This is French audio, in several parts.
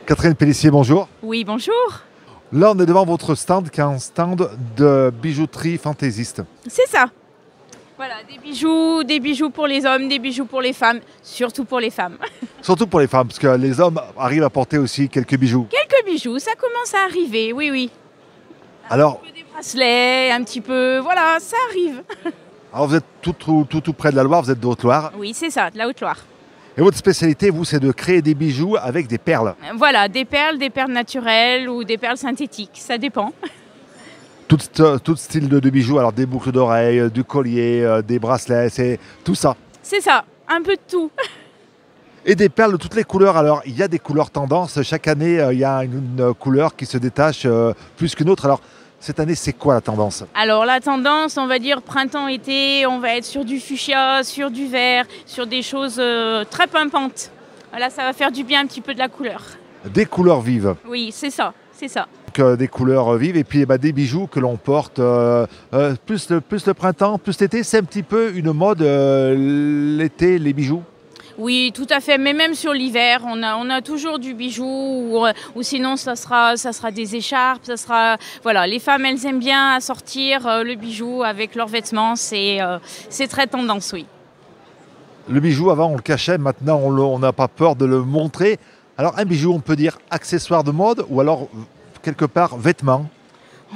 Catherine Pellissier, bonjour. Oui, bonjour. Là, on est devant votre stand qui est un stand de bijouterie fantaisiste. C'est ça. Voilà, des bijoux pour les hommes, des bijoux pour les femmes, surtout pour les femmes. Surtout pour les femmes, parce que les hommes arrivent à porter aussi quelques bijoux. Quelques bijoux, ça commence à arriver, oui, oui. Alors, Des bracelets, un petit peu, voilà, ça arrive. vous êtes tout près de la Loire, vous êtes de Haute-Loire. Oui, c'est ça, de la Haute-Loire. Et votre spécialité, vous, c'est de créer des bijoux avec des perles. Voilà, des perles naturelles ou des perles synthétiques, ça dépend. Tout style de bijoux, alors des boucles d'oreilles, du collier, des bracelets, c'est tout ça. C'est ça, un peu de tout. Et des perles de toutes les couleurs. Alors, il y a des couleurs tendances. Chaque année, il y a une couleur qui se détache plus qu'une autre. Alors, cette année, c'est quoi la tendance? Alors la tendance, on va dire printemps-été, on va être sur du fuchsia, sur du vert, sur des choses très pimpantes. Voilà, ça va faire du bien un petit peu de la couleur. Des couleurs vives. Oui, c'est ça, c'est ça. Donc, des couleurs vives et puis des bijoux que l'on porte plus le printemps, plus l'été. C'est un petit peu une mode l'été, les bijoux. Oui, tout à fait. Mais même sur l'hiver, on a toujours du bijou ou sinon ça sera des écharpes. Ça sera, voilà, les femmes, elles aiment bien assortir le bijou avec leurs vêtements. C'est très tendance, oui. Le bijou, avant, on le cachait. Maintenant, on n'a pas peur de le montrer. Alors, un bijou, on peut dire accessoire de mode ou alors, quelque part, vêtement.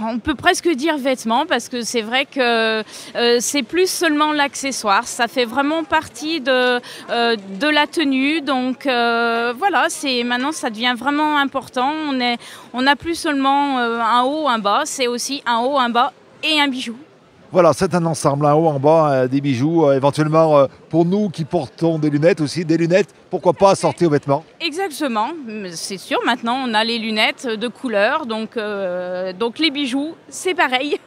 On peut presque dire vêtements parce que c'est vrai que c'est plus seulement l'accessoire. Ça fait vraiment partie de la tenue. Donc voilà, maintenant ça devient vraiment important. On n'a plus seulement un haut, un bas. C'est aussi un haut, un bas et un bijou. Voilà, c'est un ensemble, un haut, en bas, des bijoux, éventuellement pour nous qui portons des lunettes aussi, des lunettes, pourquoi pas assorties aux vêtements. Exactement, c'est sûr, maintenant on a les lunettes de couleur, donc les bijoux, c'est pareil.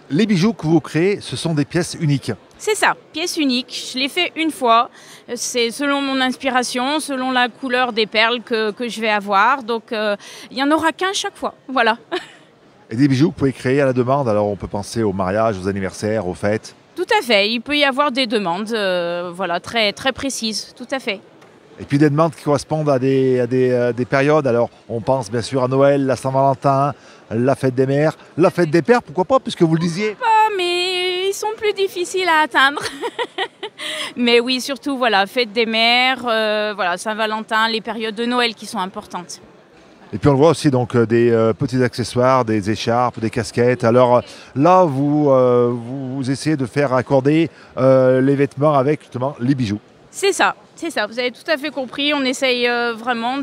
Les bijoux que vous créez, ce sont des pièces uniques. C'est ça, pièce unique, je l'ai fait une fois, c'est selon mon inspiration, selon la couleur des perles que je vais avoir, donc il n'y en aura qu'un chaque fois, voilà. Et des bijoux que vous pouvez créer à la demande, alors on peut penser aux mariages, aux anniversaires, aux fêtes. Tout à fait, il peut y avoir des demandes voilà, très, très précises, tout à fait. Et puis des demandes qui correspondent à des périodes, alors on pense bien sûr à Noël, la Saint-Valentin, la fête des mères, la fête des pères, pourquoi pas, puisque vous le disiez. Pas, mais ils sont plus difficiles à atteindre. Mais oui, surtout, voilà, fête des mères, voilà, Saint-Valentin, les périodes de Noël qui sont importantes. Et puis on le voit aussi donc des petits accessoires, des écharpes, des casquettes. Alors là, vous essayez de faire accorder les vêtements avec justement les bijoux. C'est ça, vous avez tout à fait compris. On essaye vraiment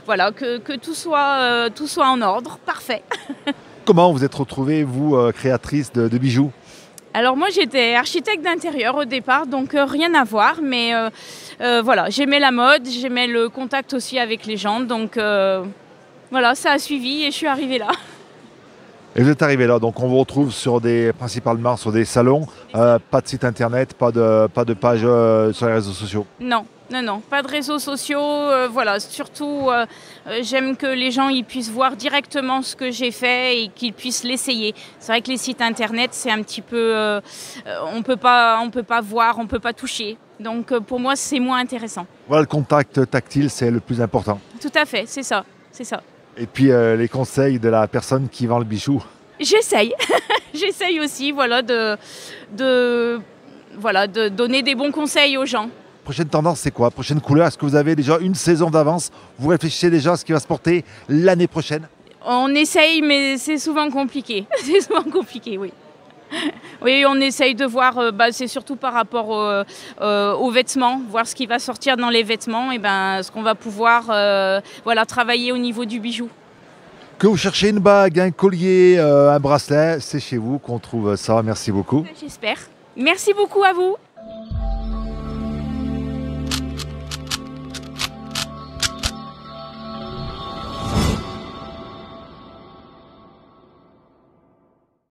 voilà, que tout soit en ordre, parfait. Comment vous êtes retrouvée, vous, créatrice de bijoux? Alors moi j'étais architecte d'intérieur au départ, donc rien à voir, mais voilà, j'aimais la mode, j'aimais le contact aussi avec les gens, donc voilà, ça a suivi et je suis arrivée là. Et vous êtes arrivé là, donc on vous retrouve principalement sur des salons, pas de site internet, pas de page sur les réseaux sociaux. Non, pas de réseaux sociaux, voilà, surtout j'aime que les gens ils puissent voir directement ce que j'ai fait et qu'ils puissent l'essayer. C'est vrai que les sites internet c'est un petit peu, on peut pas voir, on peut pas toucher, donc pour moi c'est moins intéressant. Voilà, le contact tactile c'est le plus important. Tout à fait, c'est ça. Et puis les conseils de la personne qui vend le bijou. J'essaye, j'essaye aussi, voilà, de donner des bons conseils aux gens. Prochaine tendance, c'est quoi? Prochaine couleur? Est-ce que vous avez déjà une saison d'avance? Vous réfléchissez déjà à ce qui va se porter l'année prochaine? On essaye, mais c'est souvent compliqué. C'est souvent compliqué, oui. Oui, on essaye de voir, c'est surtout par rapport aux vêtements, voir ce qui va sortir dans les vêtements et ce qu'on va pouvoir voilà, travailler au niveau du bijou. Que vous cherchez une bague, un collier, un bracelet, c'est chez vous qu'on trouve ça. Merci beaucoup. J'espère. Merci beaucoup à vous.